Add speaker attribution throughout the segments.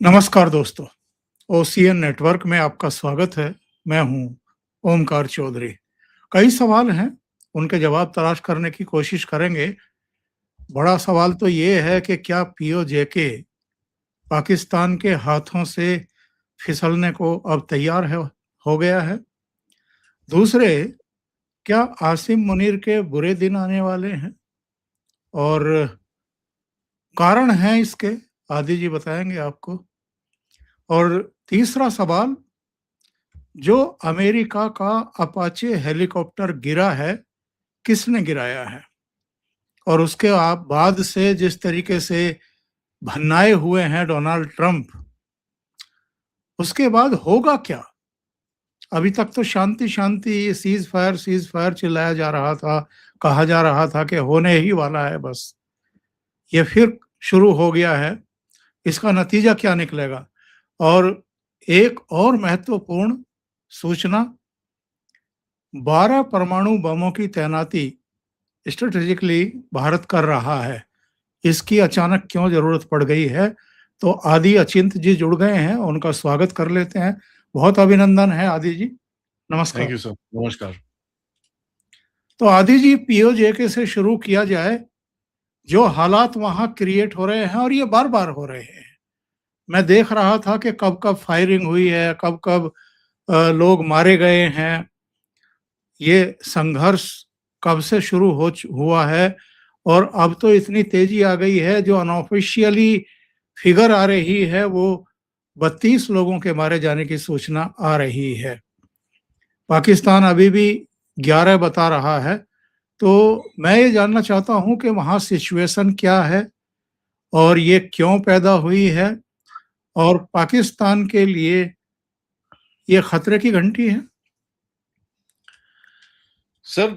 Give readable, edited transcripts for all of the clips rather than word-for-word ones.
Speaker 1: नमस्कार दोस्तों, OCN network में आपका स्वागत है। मैं हूं ओमकार चौधरी। कई सवाल हैं, उनके जवाब तलाश करने की कोशिश करेंगे। बड़ा सवाल तो ये है कि क्या पीओजेके पाकिस्तान के हाथों से फिसलने को अब तैयार है हो गया है? दूसरे, क्या आसिम मुनीर के बुरे दिन आने वाले हैं? और कारण हैं इसके, आदि जी बताएंगे आपको। और तीसरा सवाल, जो अमेरिका का अपाचे हेलीकॉप्टर गिरा है, किसने गिराया है? और उसके आप बाद से जिस तरीके से भन्नाए हुए हैं डोनाल्ड ट्रंप, उसके बाद होगा क्या? अभी तक तो शांति शांति सीज फायर चिल्लाया जा रहा था, कहा जा रहा था कि होने ही वाला है बस। ये फिर शुरू हो गया है। इसका नतीजा क्या निकलेगा? और एक और महत्वपूर्ण सूचना, 12 परमाणु बमों की तैनाती स्ट्रेटेजिकली भारत कर रहा है। इसकी अचानक क्यों जरूरत पड़ गई है? तो आदि अचिंत जी जुड़ गए हैं, उनका स्वागत कर लेते हैं। बहुत अभिनंदन है आदि जी,
Speaker 2: थैंक
Speaker 1: नमस्कार।
Speaker 2: You sir. नमस्कार।
Speaker 1: तो आदि जी, पीओजेके से शुरू किया जाए। जो हालात वहां क्रिएट हो रहे हैं और ये बार बार हो रहे हैं, मैं देख रहा था कि कब कब फायरिंग हुई है, कब कब लोग मारे गए हैं। ये संघर्ष कब से शुरू हुआ है? और अब तो इतनी तेजी आ गई है, जो अनऑफिशियली फिगर आ रही है वो 32 लोगों के मारे जाने की सूचना आ रही है। पाकिस्तान अभी भी 11 बता रहा है। तो मैं ये जानना चाहता हूं कि वहां सिचुएशन क्या है और ये क्यों पैदा हुई है, और पाकिस्तान के लिए ये खतरे की घंटी है।
Speaker 2: सर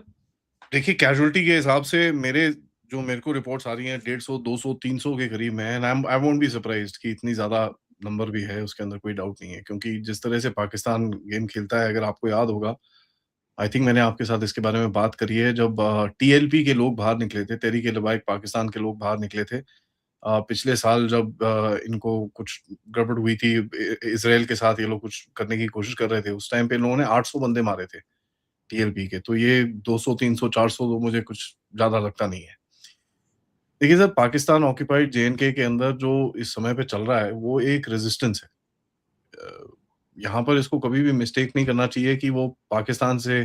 Speaker 2: देखिए, कैजुअलिटी के हिसाब से मेरे को रिपोर्ट्स आ रही हैं 150, 200, 300 के करीब में है। And I won't be surprised कि इतनी ज़्यादा नंबर भी है, उसके अंदर कोई डाउट नहीं है। क्योंकि जिस तरह से पाकिस्तान गेम खेलता है, अगर आपको याद होगा, आई थिंक मैंने आपके साथ इसके बारे में बात करी है, जब टीएलपी के लोग बाहर निकले थे, तहरीक-ए-लबाइक पाकिस्तान के लोग बाहर निकले थे। पिछले साल जब इनको कुछ गड़बड़ हुई थी, इज़राइल के साथ ये लोग कुछ करने की कोशिश कर रहे थे, उस टाइम पे इन लोगों ने 800 बंदे मारे थे। टीएलपी के, तो ये 200, 300, 400 तो मुझे कुछ ज़्यादा लगता नहीं है। देखिए सर, पाकिस्तान ऑक्यूपाइड जेएनके के अंदर जो इस समय पे चल रहा है, वो एक रेजिस्टेंस है। यहाँ पर इसको कभी भी मिस्टेक नहीं करना चाहिए कि वो पाकिस्तान से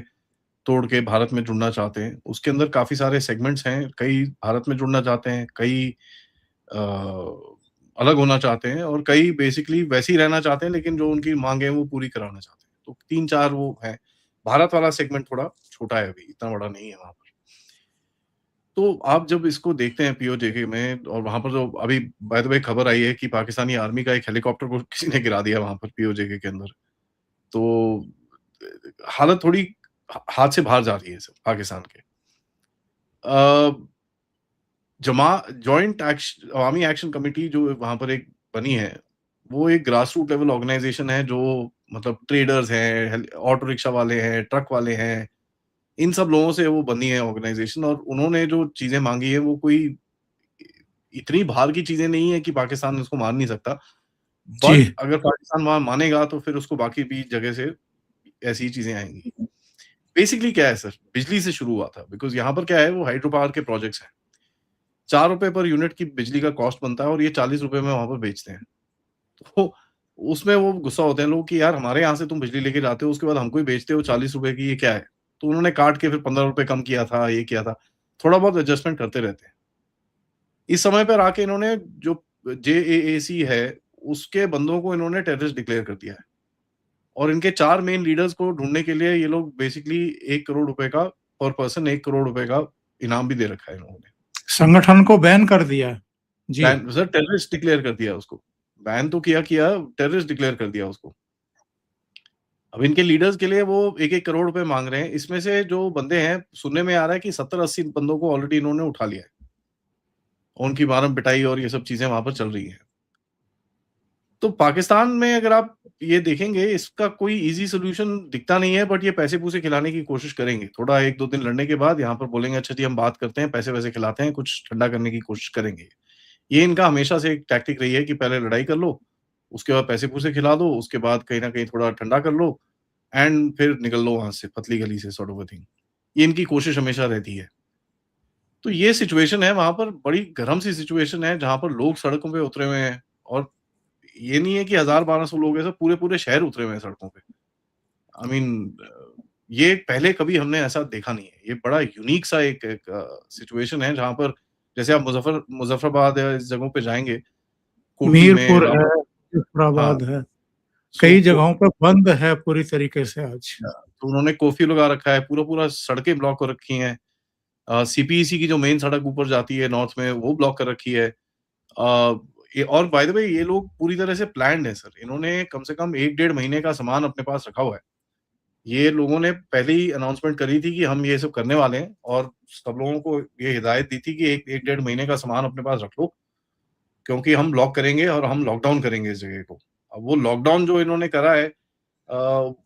Speaker 2: तोड़ के भारत में जुड़ना चाहते हैं। उसके अंदर काफ़ी सारे सेगमेंट्स हैं, कई भारत में जुड़ना चाहते हैं, कई अ, अलग होना चाहते हैं और कई बेसिकली वैसे ही रहना चाहते हैं, लेकिन जो उनकी माँग है, वो पूरी कराना चाहते हैं। तो 3-4 वो हैं। भारत वाला सेगमेंट थोड़ा छोटा है अभी, इतना बड़ा नहीं है वहाँ पर। तो आप जब इसको देखते हैं पीओजेके में, और वहाँ पर जो अभी बाय द वे खबर आई है कि पाकिस्तानी आर्मी का एक हेलीकॉप्टर को किसी ने गिरा दिया वहाँ पर पीओजेके के अंदर। तो हालत थोड़ी हाथ से बाहर जा रही है सर पाकिस्तान के। अ, जमा जॉइंट अवामी एक्शन कमेटी जो वहाँ पर एक बनी है, वो एक ग्रास रूट लेवल ऑर्गेनाइज़ेशन है, जो मतलब ट्रेडर्स हैं, ऑटो रिक्शा वाले हैं, ट्रक वाले हैं, इन सब लोगों से वो बनी है ऑर्गेनाइज़ेशन। और उन्होंने जो चीज़ें माँगी है, वो कोई इतनी बाहर की चीज़ें नहीं है कि पाकिस्तान उसको मान नहीं सकता। बट
Speaker 1: जी।
Speaker 2: अगर पाकिस्तान वहाँ मानेगा, तो फिर उसको बाकी भी जगह से ऐसी ही चीज़ें आएँगी। बेसिकली क्या है सर, बिजली से शुरू हुआ था, बिकॉज़ यहाँ पर क्या है, वो हाइड्रो पावर के प्रोजेक्ट्स हैं। ₹4 पर यूनिट की बिजली का कॉस्ट बनता है और ये ₹40 में वहाँ पर बेचते हैं। तो उसमें वो गुस्सा होते हैं लोग कि यार, हमारे यहाँ से तुम बिजली लेके जाते हो, उसके बाद हमको ही बेचते हो ₹40 की, ये क्या है? तो उन्होंने काट के फिर ₹15 कम किया था, ये किया था। थोड़ा बहुत एडजस्टमेंट करते रहते हैं। इस समय पर आके इन्होंने जो जेएएसी है, उसके बंदों को इन्होंने टेररिस्ट डिक्लेयर कर दिया है। और इनके 4 मेन लीडर्स को ढूँढने के लिए ये लोग बेसिकली ₹1 करोड़ का पर पर्सन ₹1 करोड़ का इनाम भी दे रखा है इन लोगों ने।
Speaker 1: संगठन को बैन कर दिया। जी।
Speaker 2: बैन सर, टेररिस्ट डिक्लेयर कर दिया उसको। बैन तो किया, टेररिस्ट डिक्लेयर कर दिया उसको। अब इनके लीडर्स के लिए वो ₹1-1 करोड़ माँग रहे हैं। इसमें से जो बंदे हैं, सुनने में आ रहा है कि 70-80 बंदों को ऑलरेडी इन्होंने उठा लिया है। उनकी मारम-पिटाई और ये सब चीज़ें वहाँ पर चल रही हैं। तो पाकिस्तान में अगर आप ये देखेंगे, इसका कोई ईज़ी सॉल्यूशन दिखता नहीं है, बट ये पैसे-पूसे खिलाने की कोशिश करेंगे। थोड़ा 1-2 दिन लड़ने के बाद यहाँ पर बोलेंगे, अच्छा जी हम बात करते हैं, पैसे-वैसे खिलाते हैं, कुछ ठंडा करने की कोशिश करेंगे। ये इनका हमेशा से एक टैक्टिक रही है कि पहले लड़ाई कर लो, उसके बाद पैसे-पूसे खिला दो, उसके बाद कहीं न कहीं थोड़ा ठंडा कर लो एंड फिर निकल लो वहाँ से पतली गली से सॉर्ट ऑफ अ थिंग। ये इनकी कोशिश हमेशा रहती है। तो ये सिचुएशन है वहाँ पर बड़ी गरम सी सिचुएशन है जहाँ पर लोग सड़कों पे उतरे हुए हैं और ये नहीं है कि 1000-1200 लोग हैं, सब पूरे-पूरे शहर उतरे हुए हैं सड़कों पे। आई मीन ये पहले कभी हमने ऐसा देखा नहीं है। ये बड़ा यूनिक सा एक एक सिचुएशन है जहाँ पर जैसे आप मुज़फ़्फ़राबाद या इस जगहों पे जाएँगे, कोठी में
Speaker 1: मीरपुर
Speaker 2: वहाँ
Speaker 1: है,
Speaker 2: पर हाँ,
Speaker 1: मुज़फ़्फ़राबाद है,
Speaker 2: सो
Speaker 1: कई
Speaker 2: को
Speaker 1: जगहों पे बंद है पूरी तरीके से आज।
Speaker 2: तो उन्होंने कर्फ्यू लगा रखा है, पूरा-पूरा सड़कें ब्लॉक कर रखी हैं। सीपीईसी की जो मेन सड़क ऊपर जाती है नॉर्थ में, वो ब्लॉक कर रखी है। ये और बाय द वे ये लोग पूरी तरह से प्लान्ड है सर। इन्होंने कम से कम 1 डेढ़ महीने का सामान अपने पास रखा हुआ है। ये लोगों ने पहले ही अनाउंसमेंट करी थी कि हम ये सब करने वाले हैं और सब लोगों को ये हिदायत दी थी कि 1 डेढ़ महीने का सामान अपने पास रख लो, क्योंकि हम लॉक करेंगे और हम लॉकडाउन करेंगे इस जगह को। अब वो लॉकडाउन जो इन्होंने करा है अ,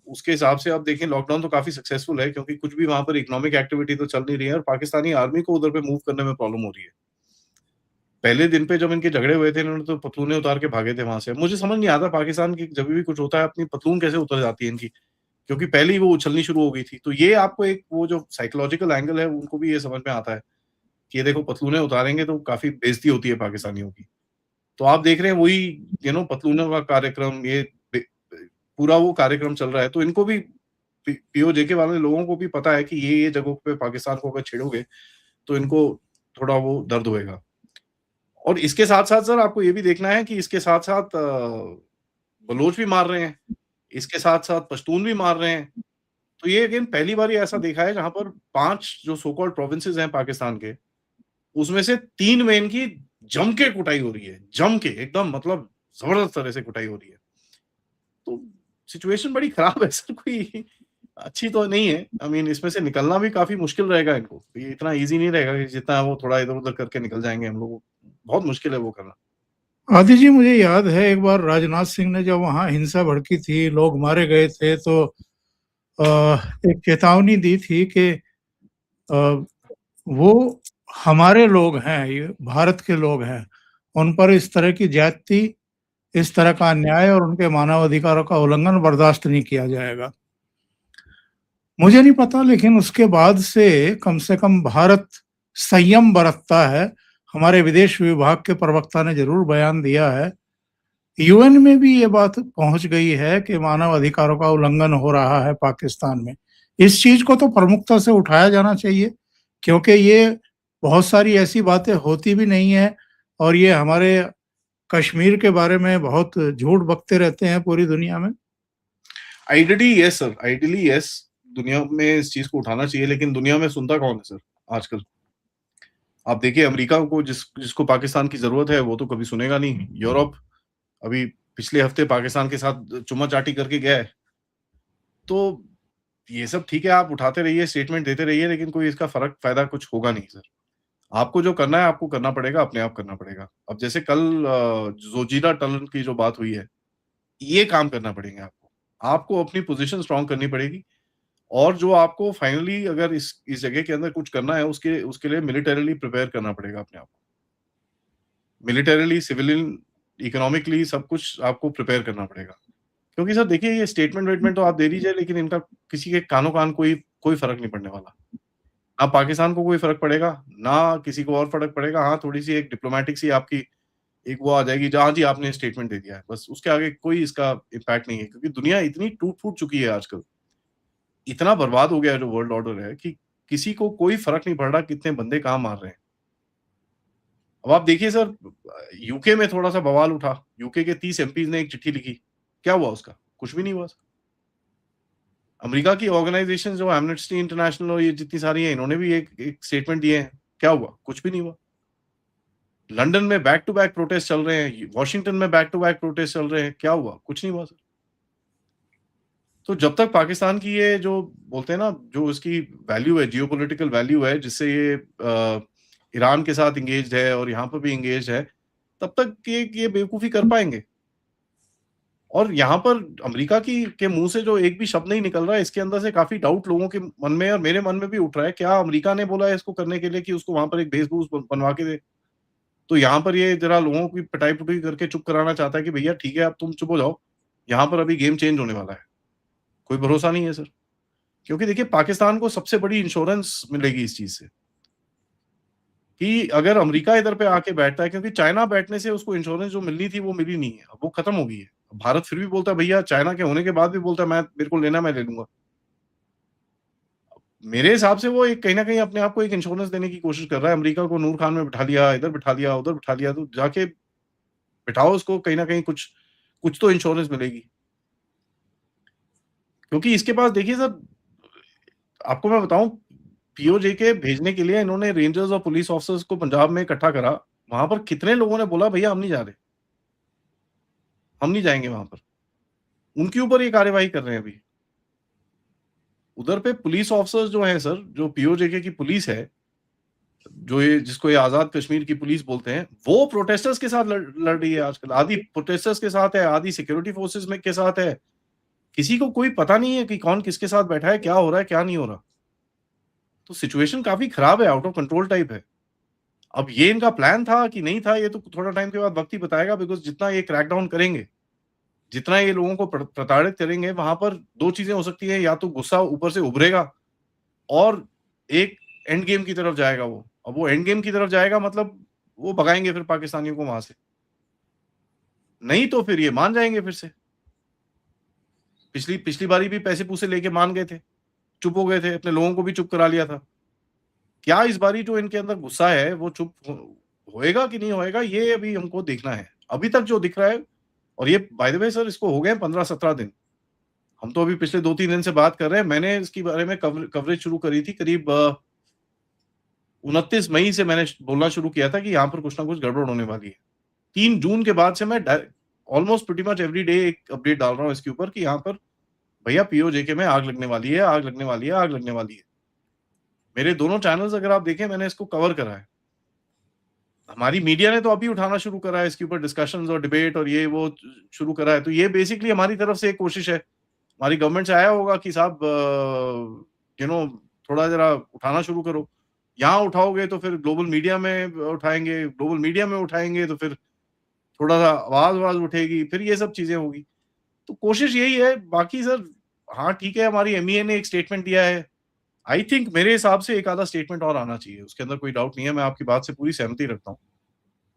Speaker 2: उसके हिसाब से आप देखें लॉकडाउन तो काफ़ी सक्सेसफुल है क्योंकि कुछ भी वहाँ पर इकोनॉमिक एक्टिविटी तो चल नहीं रही है और पाकिस्तानी आर्मी को उधर पे मूव करने में प्रॉब्लम हो रही है। पहले दिन पे जब इनके झगड़े हुए थे, इन्होंने तो पतलूनें उतार के भागे थे वहाँ से। मुझे समझ नहीं आता पाकिस्तान की जब भी कुछ होता है अपनी पतलून कैसे उतर जाती है इनकी, क्योंकि पहले ही वो उछलनी शुरू हो गई थी। तो ये आपको एक वो जो साइकोलॉजिकल एंगल है उनको भी ये समझ में आता है, कि ये देखो पतलूनें उतारेंगे तो काफ़ी बेइज़्ज़ती होती है पाकिस्तानियों की। तो आप देख रहे हैं वही पतलूनों का कार्यक्रम ये बे पूरा वो कार्यक्रम चल रहा है। तो इनको भी पीओजे के वाले लोगों को भी पता है कि ये जगहों पे पाकिस्तान को अगर छेड़ोगे, तो इनको थोड़ा वो दर्द होएगा। और इसके साथ-साथ सर आपको ये भी देखना है कि इसके साथ-साथ बलोच भी मार रहे हैं, इसके साथ-साथ पश्तून भी मार रहे हैं। तो ये अगेन पहली बार ऐसा देखा है जहाँ पर 5 जो सो कॉल्ड प्रोविंसेस हैं पाकिस्तान के, उसमें से 3 में इनकी जम के कुटाई हो रही है, जम के एकदम मतलब ज़बरदस्त तरह से कुटाई हो रही है। तो सिचुएशन बड़ी खराब है सर कोई अच्छी तो नहीं है। आई मीन इसमें से निकलना भी काफ़ी मुश्किल रहेगा इनको। ये इतना ईज़ी नहीं रहेगा कि जितना वो थोड़ा इधर-उधर करके निकल जाएँगे हम लोग, बहुत मुश्किल है वो करना।
Speaker 1: आदि जी, मुझे याद है एक बार राजनाथ सिंह ने जब वहाँ हिंसा भड़की थी, लोग मारे गए थे, तो एक चेतावनी दी थी कि अ, वो हमारे लोग हैं, ये भारत के लोग हैं, उन पर इस तरह की ज्यादती, इस तरह का अन्याय और उनके मानव अधिकारों का उल्लंघन बर्दाश्त नहीं किया जाएगा। मुझे नहीं पता, लेकिन उसके बाद से कम भारत संयम बरतता है। हमारे विदेश विभाग के प्रवक्ता ने ज़रूर बयान दिया है। यूएन में भी ये बात पहुँच गई है कि मानव अधिकारों का उल्लंघन हो रहा है पाकिस्तान में। इस चीज़ को तो प्रमुखता से उठाया जाना चाहिए, क्योंकि ये बहुत सारी ऐसी बातें होती भी नहीं हैं और ये हमारे कश्मीर के बारे में बहुत झूठ बकते रहते हैं पूरी दुनिया में।
Speaker 2: Ideally yes sir, ideally yes, दुनिया में इस चीज़ को उठाना चाहिए, लेकिन दुनिया में सुनता कौन है सर आजकल? आप देखिए अमेरिका को जिसको पाकिस्तान की ज़रूरत है, वो तो कभी सुनेगा नहीं। यूरोप अभी पिछले हफ्ते पाकिस्तान के साथ चुम्मा-चाटी करके गया है। तो ये सब ठीक है, आप उठाते रहिए, स्टेटमेंट देते रहिए, लेकिन कोई इसका फ़र्क फ़ायदा कुछ होगा नहीं सर। आपको जो करना है, आपको करना पड़ेगा, अपने आप करना पड़ेगा। अब जैसे कल ज़ोजिला टनल की जो बात हुई है, ये काम करना पड़ेंगे आपको। आपको अपनी पोज़ीशन स्ट्रॉन्ग करनी पड़ेगी और जो आपको फाइनली अगर इस जगह के अंदर कुछ करना है, उसके उसके लिए मिलिटरीली प्रिपेयर करना पड़ेगा अपने आप को। मिलिटरीली, सिविलियन, इकोनॉमिकली सब कुछ आपको प्रिपेयर करना पड़ेगा। क्योंकि सर देखिए ये स्टेटमेंट-वेटमेंट तो आप दे दीजिए लेकिन इनका किसी के कानो-कान कोई कोई फ़र्क नहीं पड़ने वाला। ना पाकिस्तान को कोई फ़र्क पड़ेगा, ना किसी को और फ़र्क पड़ेगा। हाँ, थोड़ी-सी एक डिप्लोमैटिक सी आपकी एक वो आ जाएगी, जहाँ जी आपने स्टेटमेंट दे दिया है। बस उसके आगे कोई इसका इम्पैक्ट नहीं है क्योंकि दुनिया इतनी टूट-फूट चुकी है आजकल। इतना बर्बाद हो गया है जो वर्ल्ड ऑर्डर है कि किसी को कोई फ़र्क नहीं पड़ रहा कितने बंदे कहाँ मार रहे हैं। अब आप देखिए सर यूके में थोड़ा-सा बवाल उठा। यूके के 30 एमपीज़ ने एक चिट्ठी लिखी। क्या हुआ उसका? कुछ भी नहीं हुआ सर। अमेरिका की ऑर्गनाइज़ेशंस जो एम्नेस्टी इंटरनेशनल और ये जितनी सारी हैं, इन्होंने भी एक एक स्टेटमेंट दिए हैं। क्या हुआ? कुछ भी नहीं हुआ। लंदन में बैक टू बैक प्रोटेस्ट चल रहे हैं, वॉशिंगटन में बैक टू बैक प्रोटेस्ट चल रहे हैं। क्या हुआ? कुछ नहीं हुआ सर। तो जब तक पाकिस्तान की ये जो बोलते हैं ना, जो इसकी वैल्यू है, जियोपॉलिटिकल वैल्यू है, जिससे ये ईरान के साथ एंगेज्ड है और यहाँ पर भी एंगेज्ड है, तब तक ये बेवकूफ़ी कर पाएँगे। और यहाँ पर अमेरिका की के मुँह से जो एक भी शब्द नहीं निकल रहा है, इसके अंदर से काफ़ी डाउट लोगों के मन में और मेरे मन में भी उठ रहा है। क्या अमेरिका ने बोला है इसको करने के लिए कि उसको वहाँ पर एक बेस बूस बनवा के दे? तो यहाँ पर ये जरा लोगों की पिटाई-पुटाई करके चुप कराना चाहता है कि भैया ठीक है, अब तुम चुप हो जाओ। यहाँ पर अभी गेम चेंज होने वाला है। कोई भरोसा नहीं है सर। क्योंकि देखिए पाकिस्तान को सबसे बड़ी इंश्योरेंस मिलेगी इस चीज़ से, कि अगर अमेरिका इधर पे आके बैठता है, क्योंकि चाइना बैठने से उसको इंश्योरेंस जो मिलनी थी वो मिली नहीं है, अब वो खत्म हो गई है। भारत फिर भी बोलता है भैया, चाइना के होने के बाद भी बोलता है मैं मेरे को लेना है, मैं ले लूँगा। मेरे हिसाब से वो एक कहीं न कहीं अपने आप को एक इंश्योरेंस देने की कोशिश कर रहा है। अमेरिका को नूर खान में बिठा लिया, इधर बिठा लिया, उधर बिठा लिया, तो जाके बिठाओ उसको, कहीं न कहीं कुछ कुछ तो इंश्योरेंस मिलेगी। क्योंकि इसके पास देखिए सर, आपको मैं बताऊँ, पीओजे के भेजने के लिए इन्होंने रेंजर्स और पुलिस ऑफिसर्स को पंजाब में इकट्ठा करा। वहाँ पर कितने लोगों ने बोला भैया हम नहीं जा रहे, हम नहीं जाएँगे वहाँ पर। उनके ऊपर ये कार्यवाही कर रहे हैं अभी। उधर पे पुलिस ऑफिसर्स जो हैं सर, जो पीओजे की पुलिस है, जो ये जिसको ये आज़ाद कश्मीर की पुलिस बोलते हैं, वो प्रोटेस्टर्स के साथ लड़ रही है आजकल। आधी प्रोटेस्टर्स के साथ है, आधी सिक्योरिटी फोर्सेस में के साथ है। किसी को कोई पता नहीं है कि कौन किसके साथ बैठा है, क्या हो रहा है, क्या नहीं हो रहा। तो सिचुएशन काफ़ी खराब है, आउट ऑफ कंट्रोल टाइप है। अब ये इनका प्लान था कि नहीं था, ये तो थोड़ा टाइम के बाद वक़्त ही बताएगा, बिकॉज़ जितना ये क्रैकडाउन करेंगे, जितना ये लोगों को प्रताड़ित करेंगे, वहाँ पर 2 चीज़ें हो सकती हैं, या तो गुस्सा ऊपर से उभरेगा और एक एंड गेम की तरफ जाएगा वो। अब वो एंड गेम की तरफ जाएगा मतलब वो भगाएँगे फिर पाकिस्तानियों को वहाँ से। नहीं तो फिर ये मान जाएँगे फिर से। पिछली पिछली बारी भी पैसे-पूसे लेके मान गए थे, चुप हो गए थे, अपने लोगों को भी चुप करा लिया था। क्या इस बारी जो इनके अंदर गुस्सा है वो चुप होएगा कि नहीं होएगा, ये अभी हमको देखना है। अभी तक जो दिख रहा है, और ये बाय द वे सर इसको हो गए 15-17 दिन। हम तो अभी पिछले 2-3 दिन से बात कर रहे हैं। मैंने इसके बारे में कवरेज शुरू करी थी करीब 29 मई से मैंने बोलना शुरू किया था कि यहाँ पर कुछ ना कुछ गड़बड़ होने वाली है। 3 जून के बाद से मैं almost pretty much every day एक अपडेट डाल रहा हूँ इसके ऊपर कि यहाँ पर भैया पीओजेके में आग लगने वाली है, आग लगने वाली है, आग लगने वाली है। मेरे दोनों चैनल्स अगर आप देखें, मैंने इसको कवर करा है। हमारी मीडिया ने तो अभी उठाना शुरू करा है इसके ऊपर, डिस्कशंस और डिबेट और ये वो शुरू करा है। तो ये बेसिकली हमारी तरफ से एक कोशिश है। हमारी गवर्नमेंट से आया होगा कि साहब यू नो थोड़ा ज़रा उठाना शुरू करो। यहाँ उठाओगे तो फिर ग्लोबल मीडिया में उठाएँगे, ग्लोबल मीडिया में उठाएँगे तो फिर थोड़ा-सा आवाज़-वाज़ उठेगी, फिर ये सब चीज़ें होगी। तो कोशिश यही है, बाकी सर हाँ, ठीक है, हमारी एमईए ने एक स्टेटमेंट दिया है। आई थिंक मेरे हिसाब से एक आधा स्टेटमेंट और आना चाहिए, उसके अंदर कोई डाउट नहीं है, मैं आपकी बात से पूरी सहमति रखता हूँ।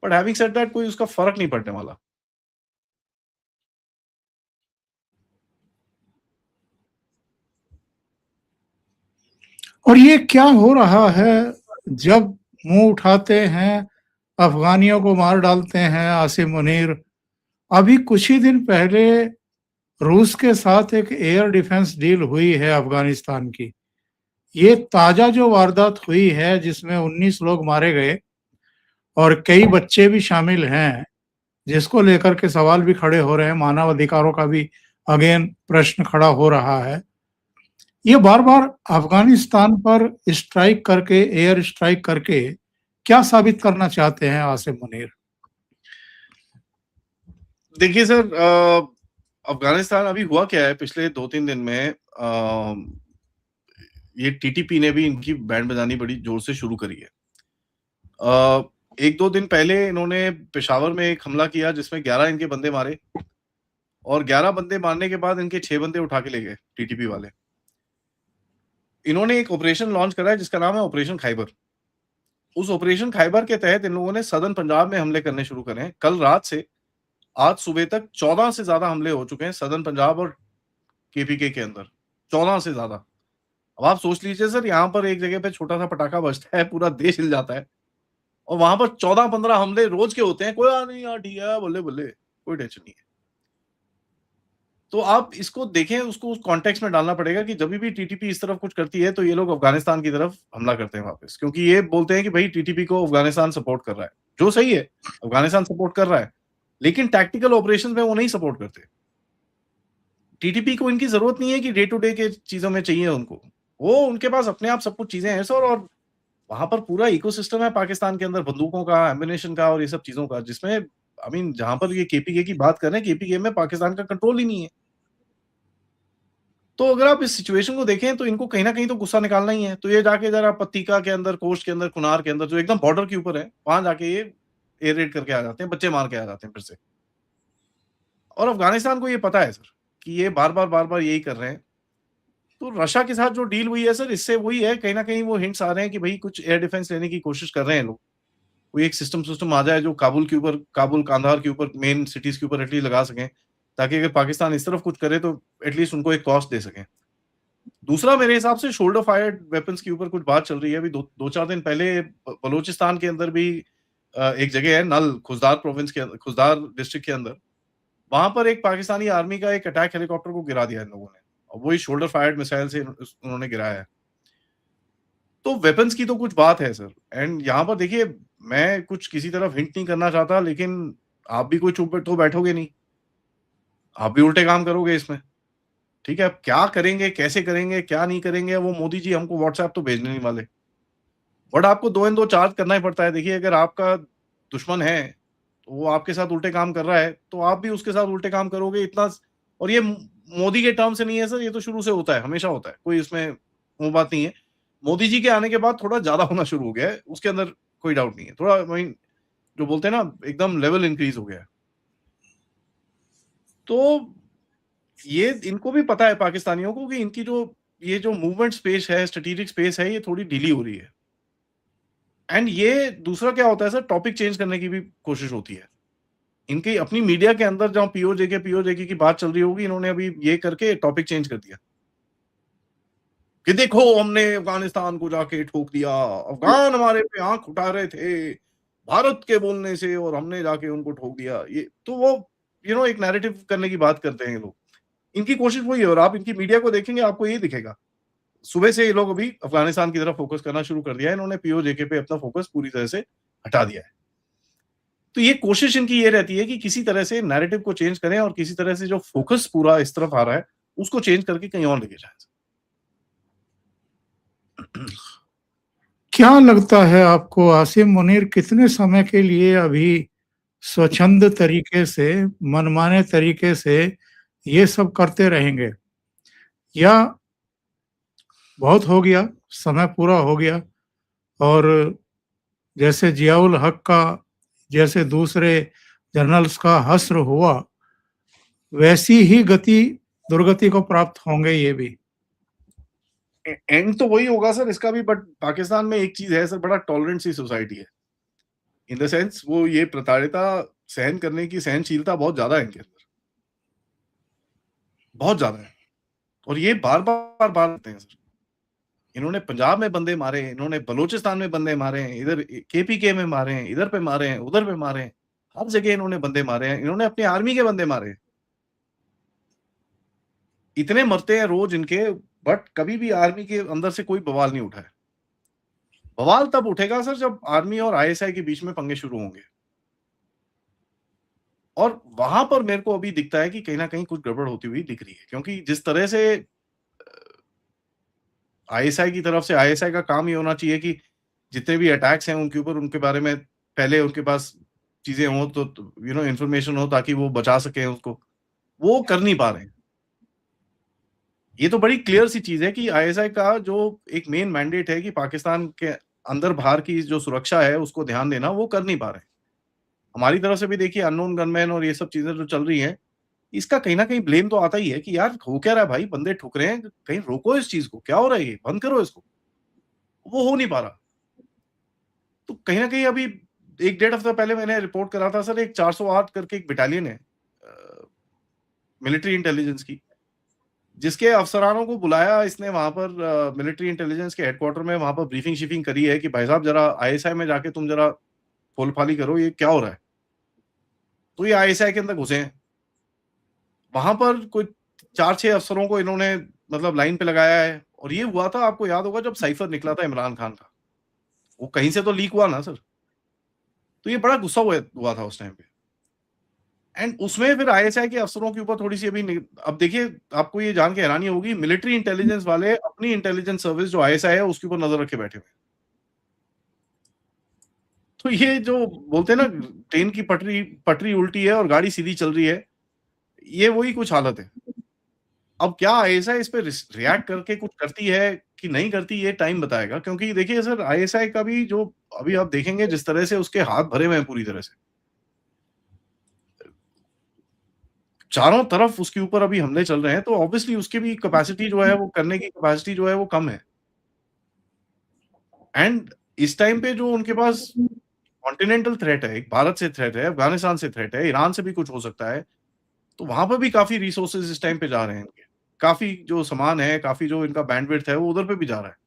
Speaker 2: बट हैविंग सेड दैट कोई उसका फ़र्क नहीं पड़ने वाला।
Speaker 1: और ये क्या हो रहा है जब मुंह उठाते हैं, अफगानियों को मार डालते हैं आसिम मुनीर। अभी कुछ ही दिन पहले रूस के साथ एक एयर डिफेंस डील हुई है अफगानिस्तान की। ये ताजा जो वारदात हुई है जिसमें 19 लोग मारे गए और कई बच्चे भी शामिल हैं, जिसको लेकर के सवाल भी खड़े हो रहे हैं, मानव अधिकारों का भी अगेन प्रश्न खड़ा हो रहा है। ये बार-बार अफगानिस्तान पर स्ट्राइक करके, एयर स्ट्राइक करके क्या साबित करना चाहते हैं आसिम मुनीर?
Speaker 2: देखिए सर, अफ़गानिस्तान अभी हुआ क्या है पिछले 2-3 दिन में, ये टीटीपी ने भी इनकी बैंड बजानी बड़ी ज़ोर से शुरू करी है। 1-2 दिन पहले इन्होंने पेशावर में एक हमला किया जिसमें 11 इनके बंदे मारे, और 11 बंदे मारने के बाद इनके 6 बंदे उठा के ले गए टीटीपी वाले। इन्होंने एक ऑपरेशन लॉन्च करा है जिसका नाम है ऑपरेशन खैबर। उस ऑपरेशन खैबर के तहत इन लोगों ने सदर्न पंजाब में हमले करने शुरू करे हैं। कल रात से आज सुबह तक 14 से ज़्यादा हमले हो चुके हैं सदर्न पंजाब और केपीके के अंदर, 14 से ज़्यादा। अब आप सोच लीजिए सर, यहाँ पर एक जगह पे छोटा-सा पटाखा बजता है, पूरा देश हिल जाता है, और वहाँ पर 14-15 हमले रोज़ के होते हैं। कोई नहीं यार, ठीक है, बल्ले-बल्ले, कोई टेंशन नहीं है। तो आप इसको देखें, उसको उस कॉन्टेक्स्ट में डालना पड़ेगा कि जभी भी टीटीपी इस तरफ कुछ करती है, तो ये लोग अफ़गानिस्तान की तरफ हमला करते हैं वापस। क्योंकि ये बोलते हैं कि भई टीटीपी को अफ़गानिस्तान सपोर्ट कर रहा है, जो सही है, अफ़गानिस्तान सपोर्ट कर रहा है, लेकिन टैक्टिकल ऑपरेशंस में वो नहीं सपोर्ट करते। टीटीपी को इनकी ज़रूरत नहीं है कि डे टू डे के चीज़ों में चाहिए उनको। वो उनके पास अपने आप सब कुछ चीज़ें हैं सर, और वहाँ पर पूरा इकोसिस्टम है पाकिस्तान के अंदर, बंदूकों का, एम्युनिशन का और ये सब चीज़ों का, जिसमें आई मीन जहाँ पर ये केपीके की बात कर रहे हैं, केपीके में पाकिस्तान का कंट्रोल ही नहीं है। तो अगर आप इस सिचुएशन को देखें तो इनको कहीं न कहीं तो गुस्सा निकालना ही है। तो ये जाके ज़रा पत्तिका के अंदर, कोस्ट के अंदर, कुनार के अंदर, जो एकदम बॉर्डर के ऊपर है, वहाँ जाके ये एयर रेड करके आ जाते हैं, बच्चे मार के आ जाते हैं फिर से। और अफगानिस्तान को ये पता है सर कि ये बार-बार यही कर रहे हैं। तो रशिया के साथ जो डील हुई है सर, इससे वही है, कहीं न कहीं वो हिंट्स आ रहे हैं कि भई कुछ एयर डिफेंस लेने की कोशिश कर रहे हैं लोग। कोई एक सिस्टम आ जाए जो काबुल, कांधार के ऊपर, मेन सिटीज़ के ऊपर एटलीस्ट लगा सकें, ताकि अगर पाकिस्तान इस तरफ कुछ करे तो एटलीस्ट उनको एक कॉस्ट दे सकें। दूसरा मेरे हिसाब से शोल्डर फायर्ड वेपन्स के ऊपर कुछ बात चल रही है। अभी 2-4 दिन पहले बलूचिस्तान के अंदर भी एक जगह है नल, खुजदार डिस्ट्रिक्ट के अंदर, वहाँ पर एक पाकिस्तानी आर्मी का एक अटैक हेलीकॉप्टर को गिरा दिया इन लोगों ने, और वही शोल्डर फायर्ड मिसाइल से उन्होंने गिराया है। तो वेपन्स की तो कुछ बात है सर, एंड यहाँ पर देखिए, मैं कुछ किसी तरफ हिंट नहीं करना चाहता, लेकिन आप भी कोई चुप तो बैठोगे नहीं, आप भी उल्टे काम करोगे इसमें, ठीक है? अब क्या करेंगे, कैसे करेंगे, क्या नहीं करेंगे, वो मोदी जी हमको व्हाट्सएप तो भेजने नहीं वाले। बट आपको 2 इन 2 चार्ज करना ही पड़ता है। देखिए, अगर आपका दुश्मन है, तो वो आपके साथ उल्टे काम कर रहा है, तो आप भी उसके साथ उल्टे काम करोगे, इतना। और ये मोदी के टर्म से नहीं है सर, ये तो शुरू से होता है, हमेशा होता है, कोई इसमें वो बात नहीं है। मोदी जी के आने के बाद थोड़ा ज़्यादा होना शुरू हो गया है, उसके अंदर कोई डाउट नहीं है। थोड़ा वही जो बोलते हैं ना, एकदम लेवल इंक्रीज़ हो गया है। तो ये इनको भी पता है पाकिस्तानियों को कि इनकी ये जो मूवमेंट स्पेस है, स्ट्रैटेजिक स्पेस है, ये थोड़ी ढीली हो रही है। एंड ये दूसरा क्या होता है सर, टॉपिक चेंज करने की भी कोशिश होती है। इनकी अपनी मीडिया के अंदर जहाँ पीओजेके की बात चल रही होगी, इन्होंने अभी ये करके टॉपिक चेंज कर दिया कि देखो हमने अफगानिस्तान को जाके ठोक दिया, अफगान हमारे पे आंख उठा रहे थे भारत के बोलने से, और हमने जाके उनको ठोक दिया। ये तो वो एक नैरेटिव करने की बात करते हैं ये लोग। इनकी कोशिश वही है, और आप इनकी मीडिया को देखेंगे आपको ये दिखेगा। सुबह से ये लोग अभी अफगानिस्तान की तरफ फोकस करना शुरू कर दिया है, इन्होंने पीओजेके पे अपना फोकस पूरी तरह से हटा दिया है। तो ये कोशिश इनकी ये रहती है कि किसी तरह से नैरेटिव को चेंज करें, और किसी तरह से जो फोकस पूरा इस तरफ आ रहा है, उसको चेंज करके कहीं और लेके जाएँ।
Speaker 1: क्या लगता है आपको, आसिम मुनीर कितने समय के लिए अभी स्वच्छंद तरीके से, मनमाने तरीके से ये सब करते रहेंगे, या बहुत हो गया, समय पूरा हो गया, और जैसे जियाउल हक का, जैसे दूसरे जनरल्स का हश्र हुआ, वैसी ही दुर्गति को प्राप्त होंगे ये भी?
Speaker 2: एंड तो वही होगा सर इसका भी, बट पाकिस्तान में एक चीज है सर, बड़ा टॉलरेंट सी सोसाइटी है। इन द सेंस वो ये प्रताड़िता सहन करने की सहनशीलता बहुत ज्यादा है इनके अंदर, बहुत ज्यादा है। और ये बार बार करते हैं सर। इन्होंने पंजाब में बंदे मारे, इन्होंने बलूचिस्तान में बंदे मारे हैं, इधर केपीके में मारे हैं, इधर पे मारे हैं, उधर पे मारे हैं, हर जगह इन्होंने बंदे मारे हैं, इन्होंने अपनी आर्मी के बंदे मारे हैं। इतने मरते हैं रोज इनके, बट कभी भी आर्मी के अंदर से कोई बवाल नहीं उठा है। बवाल तब उठेगा सर जब आर्मी और आईएसआई के बीच में पंगे शुरू होंगे, और वहां पर मेरे को अभी दिखता है कि कहीं ना कहीं कुछ गड़बड़ होती हुई दिख रही है, क्योंकि जिस तरह से आईएसआई की तरफ से, आईएसआई का काम ये होना चाहिए कि जितने भी अटैक्स हैं उनके ऊपर, उनके बारे में पहले उनके पास चीजें हो, तो इंफॉर्मेशन हो, ताकि वो बचा सके उसको, वो कर नहीं पा रहे हैं। ये तो बड़ी क्लियर सी चीज है कि आईएसआई का जो एक मेन मैंडेट है कि पाकिस्तान के अंदर बाहर की जो सुरक्षा है उसको ध्यान देना, वो कर नहीं पा रहे हैं। हमारी तरफ से भी देखिए अननोन गनमैन और ये सब चीजें जो चल रही हैं, इसका कहीं ना कहीं ब्लेम तो आता ही है कि यार हो क्या रहा है भाई, बंदे ठुक रहे हैं, कहीं रोको इस चीज को, क्या हो रहा है, ये बंद करो इसको। वो हो नहीं पा रहा। तो कहीं ना कहीं अभी 1-1.5 हफ्ता पहले मैंने रिपोर्ट करा था सर, एक 408 करके एक बटालियन है मिलिट्री इंटेलिजेंस की, जिसके अफसरानों को बुलाया इसने वहां पर मिलिट्री इंटेलिजेंस के हेडक्वार्टर में, वहां पर ब्रीफिंग शीफिंग करी है कि भाई साहब जरा आईएसआई में जाके तुम जरा फोलफाली करो, ये क्या हो रहा है। तो ये आईएसआई के अंदर घुसे हैं, वहां पर कोई 4-6 अफसरों को इन्होंने मतलब लाइन पे लगाया है। और ये हुआ था, आपको याद होगा, जब साइफर निकला था इमरान खान का, वो कहीं से तो लीक हुआ ना सर। तो ये बड़ा गुस्सा हुआ था उस टाइम पे, एंड उसमें फिर आईएसआई के अफसरों के ऊपर थोड़ी सी अब देखिए, आपको ये जान के हैरानी होगी, मिलिट्री इंटेलिजेंस वाले अपनी इंटेलिजेंस सर्विस जो आईएसआई है उसके ऊपर नजर रखे बैठे हुए। तो ये जो बोलते हैं ना, ट्रेन की पटरी पटरी उल्टी है और गाड़ी सीधी चल रही है, ये वही कुछ हालत है। अब क्या आईएसआई इस पे रिएक्ट करके कुछ करती है कि नहीं करती, ये टाइम बताएगा। क्योंकि देखिए सर, आईएसआई का भी जो अभी आप देखेंगे जिस तरह से उसके हाथ भरे हुए हैं पूरी तरह से, चारों तरफ उसके ऊपर अभी हमले चल रहे हैं, तो ऑब्वियसली उसकी भी कैपेसिटी जो है वो करने की कैपेसिटी जो है वो कम है। एंड इस टाइम पे जो उनके पास कॉन्टिनेंटल थ्रेट है, एक भारत से थ्रेट है, अफगानिस्तान से थ्रेट है, ईरान से भी कुछ हो सकता है, तो वहां पर भी काफी रिसोर्सेज इस टाइम पे जा रहे हैं इनके। काफी जो सामान है, काफी जो इनका बैंडविड्थ है वो उधर पे भी जा रहा है।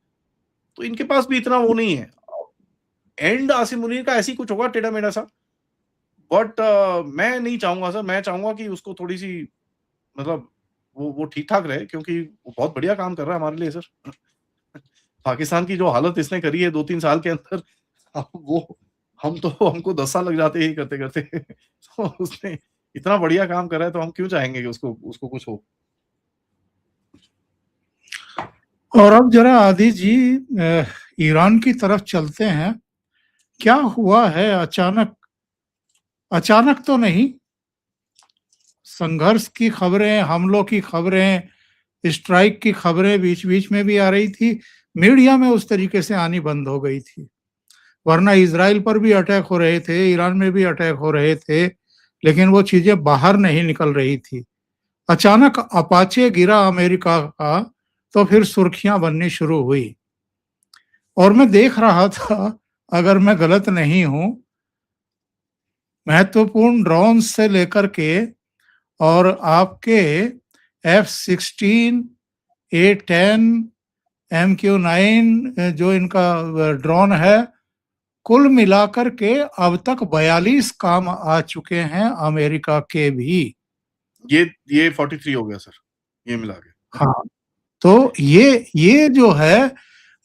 Speaker 2: तो इनके पास भी इतना वो नहीं है। एंड आसिम मुनीर का ऐसी कुछ होगा टेढ़ा मेढ़ा सा, बट मैं नहीं चाहूंगा सर। मैं चाहूंगा कि उसको थोड़ी सी, मतलब वो ठीक ठाक रहे, क्योंकि वो बहुत बढ़िया काम कर रहा है हमारे लिए सर। पाकिस्तान की जो हालत इसने करी है 2-3 साल के अंदर, अब वो हमको 10 साल लग जाते हैं यही करते-करते। तो उसने इतना बढ़िया काम करा है, तो हम क्यों चाहेंगे कि उसको उसको कुछ हो?
Speaker 1: और अब जरा आदि जी ईरान की तरफ चलते हैं। क्या हुआ है अचानक? अचानक तो नहीं, संघर्ष की खबरें, हमलों की खबरें, स्ट्राइक की खबरें बीच-बीच में भी आ रही थी। मीडिया में उस तरीके से आनी बंद हो गई थी। वरना इज़राइल पर भी अटैक हो रहे थे, ईरान में भी अटैक हो रहे थे, लेकिन वो चीज़ें बाहर नहीं निकल रही थी। अचानक अपाचे गिरा अमेरिका का, तो फिर सुर्खियां बननी शुरू हुई। और मैं देख रहा था, अगर मैं गलत नहीं हूं, महत्वपूर्ण ड्रोन से लेकर के और आपके F-16, A-10, MQ-9 जो इनका ड्रोन है, कुल मिलाकर के अब तक 42 काम आ चुके हैं अमेरिका के भी।
Speaker 2: ये 43 हो गया सर, ये मिला के।
Speaker 1: हाँ, तो ये जो है,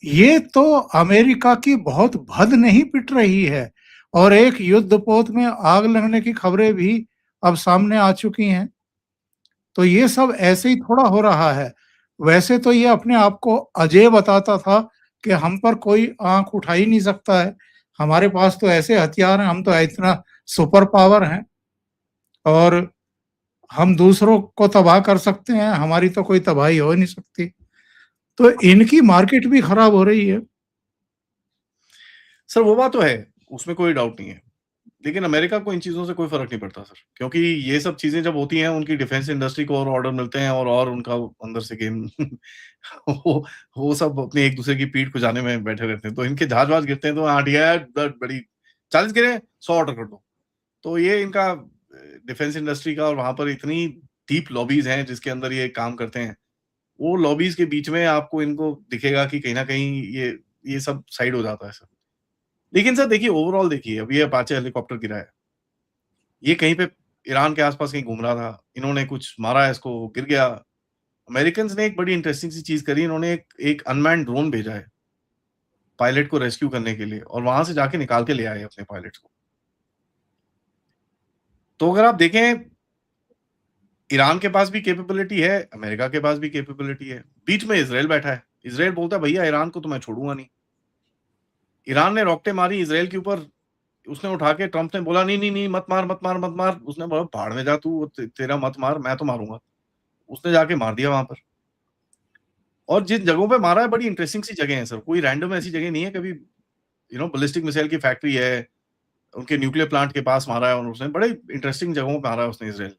Speaker 1: ये तो अमेरिका की बहुत भद नहीं पिट रही है, और एक युद्धपोत में आग लगने की खबरें भी अब सामने आ चुकी हैं। तो ये सब ऐसे ही थोड़ा हो रहा है। वैसे तो ये अपने आप को अजेय बताता था कि हम पर कोई आँख उठा ही नहीं सकता है। हमारे पास तो ऐसे हथियार हैं, हम तो इतना सुपर पावर हैं और हम दूसरों को तबाह कर सकते हैं, हमारी तो कोई तबाही हो ही नहीं सकती। तो इनकी मार्केट भी खराब हो रही है।
Speaker 2: सर वो बात तो है, उसमें कोई डाउट नहीं है। लेकिन अमेरिका को इन चीज़ों से कोई फ़र्क नहीं पड़ता सर, क्योंकि ये सब चीज़ें जब होती हैं, उनकी डिफेंस इंडस्ट्री को और ऑर्डर मिलते हैं, और उनका अंदर से गेम वो वो सब अपनी एक-दूसरे की पीठ खुजाने में बैठे रहते हैं। तो इनके जहाज-वहाज गिरते हैं, तो हाँ ठीक है, बड़ी 40 गिरे, 100 ऑर्डर कर दो। तो ये इनका डिफेंस इंडस्ट्री का, और वहाँ पर इतनी डीप लॉबीज़ हैं जिसके अंदर ये काम करते हैं। वो लॉबीज़ के बीच में आपको इनको दिखेगा कि कहीं न कहीं ये सब साइड हो जाता है सर। लेकिन सर देखिए, ओवरऑल देखिए, अभी ये अपाचे हेलीकॉप्टर गिरा है। ये कहीं पे ईरान के आस-पास कहीं घूम रहा था। इन्होंने कुछ मारा है इसको, गिर गया। अमेरिकन्स ने एक बड़ी इंटरेस्टिंग सी चीज़ करी, इन्होंने एक एक अनमैन्ड ड्रोन भेजा है, पायलट को रेस्क्यू करने के लिए, और वहाँ से जाके निकाल के ले आए अपने पायलट्स को। तो अगर आप देखें, ईरान के पास भी कैपेबिलिटी है, अमेरिका के पास भी कैपेबिलिटी है। बीच में इज़राइल बैठा है। इज़राइल बोलता है भैया ईरान को तो मैं छोड़ूँगा नहीं। ईरान ने रॉकेटें मारी इज़राइल के ऊपर, उसने उठा के, ट्रम्प ने बोला नहीं, नहीं, नहीं मत मार, मत मार, मत मार। उसने बोला भाड़ में जा तू, तेरा मत मार, मैं तो मारूँगा। उसने जाके मार दिया वहाँ पर। और जिन जगहों पे मारा है, बड़ी इंटरेस्टिंग सी जगह है सर, कोई रैंडम ऐसी जगह नहीं है। कभी बैलिस्टिक मिसाइल की फैक्ट्री है, उनके न्यूक्लियर प्लांट के पास मारा है, और उसने बड़े इंटरेस्टिंग जगहों पे मारा है उसने इज़राइल।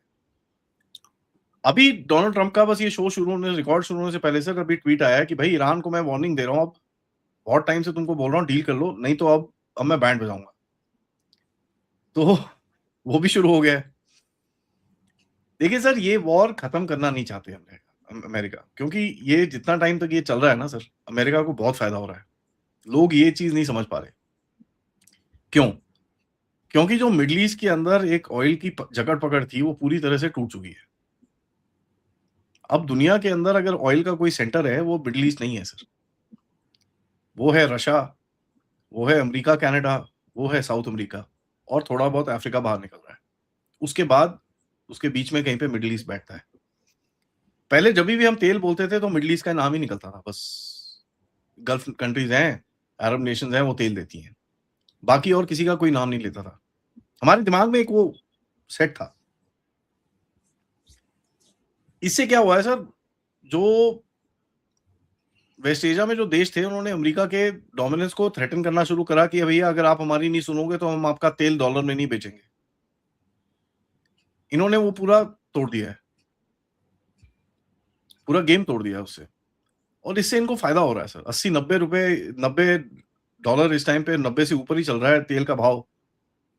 Speaker 2: अभी डोनाल्ड ट्रम्प का बस ये शो शुरू होने, रिकॉर्ड शुरू होने से पहले सर अभी ट्वीट आया है कि भाई ईरान को मैं वार्निंग दे रहा हूँ, अब बहुत टाइम से तुमको बोल रहा हूँ डील कर लो, नहीं तो अब मैं बैंड बजाऊँगा। तो वो भी शुरू हो गया है। देखिए सर, ये वॉर खत्म करना नहीं चाहते अमेरिका, क्योंकि ये जितना टाइम तक ये चल रहा है ना सर, अमेरिका को बहुत फ़ायदा हो रहा है। लोग ये चीज़ नहीं समझ पा रहे। क्यों? क्योंकि जो मिडल ईस्ट के अंदर एक ऑयल की जकड़-पकड़ थी, वो पूरी तरह से टूट चुकी है। अब दुनिया के अंदर अगर ऑयल का कोई सेंटर है, वो मिडल ईस्ट नहीं है सर। वो है रशिया, वो है अमेरिका, कनाडा, वो है साउथ अमेरिका, और थोड़ा बहुत अफ्रीका बाहर निकल रहा है। उसके बाद उसके बीच में कहीं पे मिडल ईस्ट बैठता है। पहले जभी भी हम तेल बोलते थे, तो मिडल ईस्ट का नाम ही निकलता था बस। गल्फ कंट्रीज़ हैं, अरब नेशंस हैं, वो तेल देती हैं। बाकी और किसी का कोई नाम नहीं लेता था। हमारे दिमाग में एक वो सेट था। इससे क्या हुआ है सर, जो वेस्ट एशिया में जो देश थे उन्होंने अमेरिका के डोमिनेंस को थ्रेटन करना शुरू करा कि भैया अगर आप हमारी नहीं सुनोगे तो हम आपका तेल डॉलर में नहीं बेचेंगे। इन्होंने वो पूरा तोड़ दिया है, पूरा गेम तोड़ दिया है उससे, और इससे इनको फायदा हो रहा है सर। 80-90 रुपए, 90 डॉलर इस टाइम पे 90 से ऊपर ही चल रहा है तेल का भाव।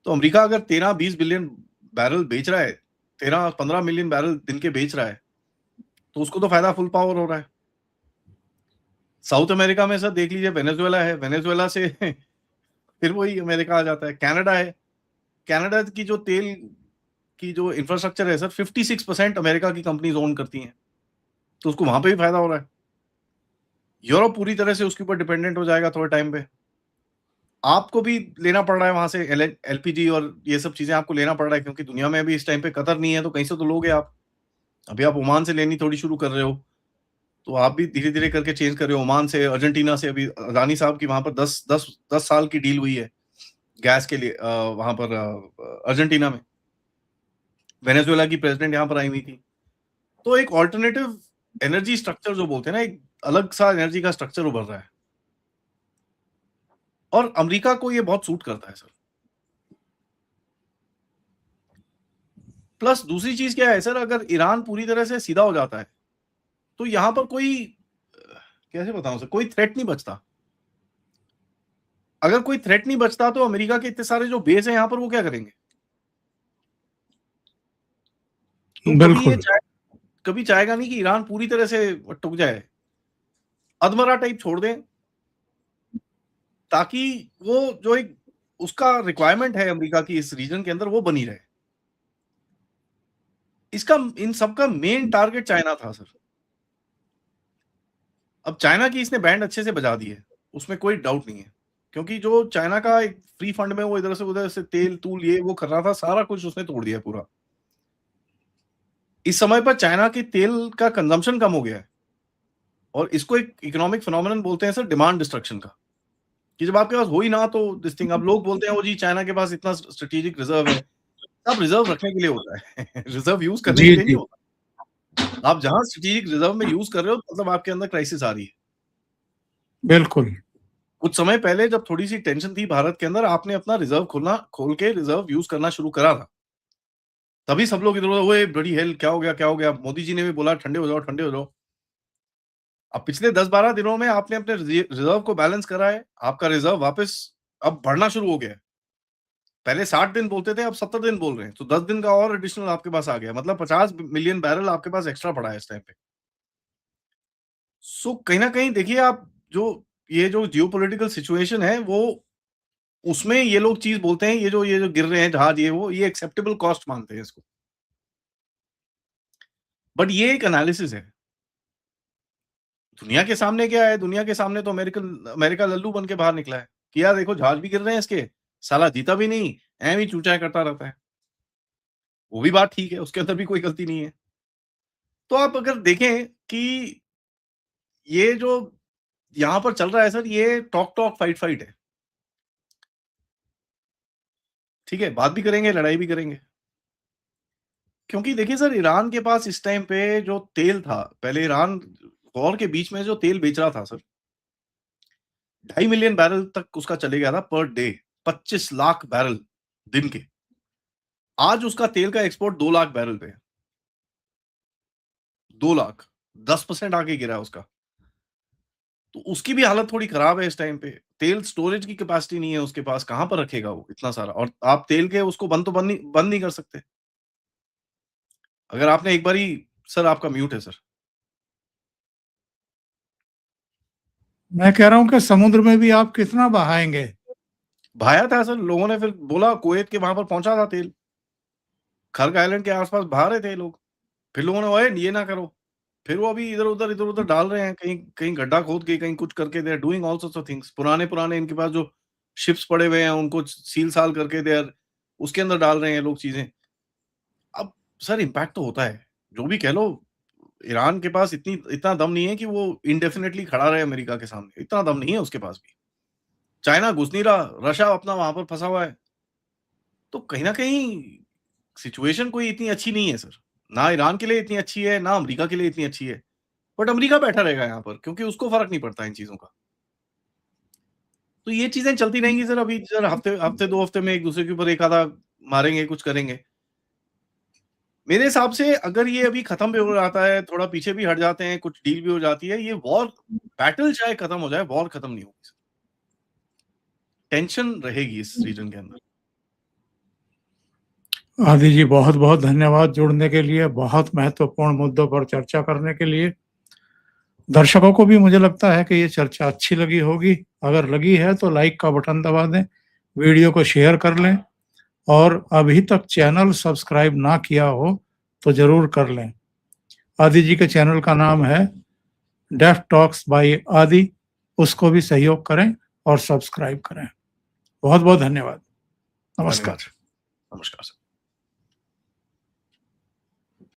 Speaker 2: तो अमेरिका अगर 13-20 बिलियन बैरल बेच रहा है, 13-15 मिलियन बैरल दिन के बेच रहा है, तो उसको तो फायदा फुल पावर हो रहा है। साउथ अमेरिका में सर देख लीजिए, वेनेजुएला है, वेनेजुएला से फिर वही अमेरिका आ जाता है। कनाडा है, कनाडा की जो तेल की जो इंफ्रास्ट्रक्चर है सर, 56% अमेरिका की कंपनीज ओन करती हैं, तो उसको वहां पे भी फायदा हो रहा है। यूरोप पूरी तरह से उसके ऊपर डिपेंडेंट हो जाएगा थोड़े टाइम पे। आपको भी लेना पड़ रहा है वहां से एलपीजी और ये सब चीजें आपको लेना पड़ रहा है, क्योंकि दुनिया में भी इस टाइम पे कतर नहीं है, तो कहीं से तो लोगे आप। अभी आप ओमान से लेनी थोड़ी शुरू कर रहे हो, तो आप भी धीरे धीरे करके चेंज कर रहे हो। ओमान से, अर्जेंटीना से, अभी अदानी साहब की वहां पर 10 साल की डील हुई है गैस के लिए, वहां पर अर्जेंटीना में। वेनेजुएला की प्रेसिडेंट यहाँ पर आई हुई थी। तो एक ऑल्टरनेटिव एनर्जी स्ट्रक्चर जो बोलते हैं ना, एक अलग सा एनर्जी का स्ट्रक्चर उभर रहा है, और अमेरिका को ये बहुत सूट करता है सर। प्लस दूसरी चीज क्या है सर, अगर ईरान पूरी तरह से सीधा हो जाता है, तो यहां पर कोई, कैसे बताऊं सर, कोई थ्रेट नहीं बचता। अगर कोई थ्रेट नहीं बचता तो अमेरिका के इतने सारे जो बेस है यहां पर, वो क्या करेंगे? तो
Speaker 1: बिल्कुल।
Speaker 2: कभी चाहेगा नहीं कि ईरान पूरी तरह से टूट जाए, अधमरा टाइप छोड़ दें, ताकि वो जो एक उसका रिक्वायरमेंट है अमेरिका की इस रीजन के अंदर, वो बनी रहे। इसका, इन सबका मेन टारगेट चाइना था सर। अब चाइना की इसने बैंड अच्छे से बजा दी है, उसमें कोई डाउट नहीं है, क्योंकि जो चाइना का एक फ्री फंड में वो इधर से उधर से तेल तूल ये वो कर रहा था, सारा कुछ उसने तोड़ दिया पूरा। इस समय पर चाइना के तेल का कंजम्पशन कम हो गया है, और इसको एक इकोनॉमिक फिनोमेनन बोलते हैं सर, डिमांड डिस्ट्रक्शन का, कि जब आपके पास हो ही ना तो दिस थिंग। अब लोग बोलते हैं वो जी चाइना के पास इतना स्ट्रेटेजिक रिजर्व है। सब रिजर्व रखने के लिए होता है रिजर्व यूज करने के
Speaker 1: जी
Speaker 2: लिए नहीं
Speaker 1: जी।
Speaker 2: होता। आप जहां स्ट्रेटेजिक रिजर्व में यूज कर रहे हो, मतलब आपके अंदर क्राइसिस आ रही है।
Speaker 1: बिल्कुल।
Speaker 2: कुछ समय पहले जब थोड़ी सी टेंशन थी भारत के अंदर, आपने अपना रिजर्व खोल के रिजर्व यूज करना शुरू करा था, तभी सब लोग इधर उधर, ओए बड़ी हेल, क्या हो गया क्या हो गया। मोदी जी ने भी बोला ठंडे हो जाओ ठंडे हो जाओ। अब पिछले 10-12 दिनों में आपने अपने रिजर्व को बैलेंस करा है, आपका रिजर्व वापस अब बढ़ना शुरू हो गया है। पहले 60 दिन बोलते थे, अब 70 दिन बोल रहे हैं, तो 10 दिन का और एडिशनल आपके पास आ गया, मतलब 50 मिलियन बैरल आपके पास एक्स्ट्रा पड़ा है इस टाइम पे। सो कहीं ना कहीं देखिए आप, जो ये जो जियोपॉलिटिकल सिचुएशन है, वो उसमें ये लोग चीज बोलते हैं, ये जो गिर रहे हैं जहाज, ये एक्सेप्टेबल कॉस्ट मानते हैं इसको। बट ये एक एनालिसिस है। दुनिया के सामने क्या है? दुनिया के सामने तो अमेरिका लल्लू बन के बाहर निकला है कि यार देखो जहाज भी गिर रहे हैं इसके, साला जीता भी नहीं, एम ही चूचाए करता रहता है। वो भी बात ठीक है, उसके अंदर भी कोई गलती नहीं है। तो आप अगर देखें कि ये जो यहाँ पर चल रहा है सर, ये टॉक टॉक फाइट फाइट है। ठीक है, बात भी करेंगे, लड़ाई भी करेंगे। क्योंकि देखिए सर, ईरान के पास इस टाइम पे जो तेल था, पहले ईरान वॉर के बीच में जो तेल बेच रहा था सर, 2.5 मिलियन बैरल तक उसका चले गया था पर डे, 25 लाख बैरल दिन के। आज उसका तेल का एक्सपोर्ट 2 लाख बैरल पे है। 2 लाख, 10% आगे गिरा है उसका। तो उसकी भी हालत थोड़ी खराब है इस टाइम पे। तेल स्टोरेज की कैपेसिटी नहीं है उसके पास, कहां पर रखेगा वो इतना सारा? और आप तेल के उसको बंद नहीं कर सकते। अगर आपने एक बारी, सर आपका म्यूट है सर।
Speaker 1: मैं कह रहा हूं कि समुद्र में भी आप कितना बहाएंगे।
Speaker 2: भाया था सर, लोगों ने फिर बोला, कुवैत के वहां पर पहुंचा था तेल, खर्ग आइलैंड के आसपास बहा रहे थे लोग। फिर लोगों ने, ओए ये ना करो। फिर वो अभी इधर उधर डाल रहे हैं, कहीं कहीं गड्ढा खोद के, कहीं कुछ करके, they are doing all sorts of things. पुराने पुराने इनके पास जो शिप्स पड़े हुए हैं, उनको सील साल करके दे आर उसके अंदर डाल रहे हैं लोग चीजें। अब सर इम्पैक्ट तो होता है, जो भी कह लो। ईरान के पास इतना दम नहीं है कि वो इंडेफिनेटली खड़ा रहे अमेरिका के सामने, इतना दम नहीं है उसके पास भी। चाइना घुस नहीं रहा, रशिया अपना वहां पर फंसा हुआ है। तो कहीं ना कहीं सिचुएशन कोई इतनी अच्छी नहीं है सर। ना ईरान के लिए इतनी अच्छी है, ना अमेरिका के लिए इतनी अच्छी है। बट अमेरिका बैठा रहेगा यहाँ पर क्योंकि उसको फर्क नहीं पड़ता इन चीजों का। तो ये चीजें चलती रहेंगी सर। अभी सर हफ्ते 2 हफ्ते में एक दूसरे के ऊपर एक आधा मारेंगे, कुछ करेंगे। मेरे हिसाब से अगर ये अभी खत्म भी हो जाता है, थोड़ा पीछे भी हट जाते हैं, कुछ डील भी हो जाती है, ये वॉर बैटल चाहे खत्म हो जाए, वॉर खत्म नहीं होगी सर। टेंशन रहेगी इस रीजन के अंदर।
Speaker 1: आदि जी बहुत बहुत धन्यवाद जुड़ने के लिए, बहुत महत्वपूर्ण मुद्दों पर चर्चा करने के लिए। दर्शकों को भी मुझे लगता है कि ये चर्चा अच्छी लगी होगी। अगर लगी है तो लाइक का बटन दबा दें, वीडियो को शेयर कर लें और अभी तक चैनल सब्सक्राइब ना किया हो तो जरूर कर लें। आदि जी के चैनल का नाम है डेफ टॉक्स बाय आदि, उसको भी सहयोग करें और सब्सक्राइब करें। बहुत बहुत धन्यवाद। नमस्कार।
Speaker 2: नमस्कार सर।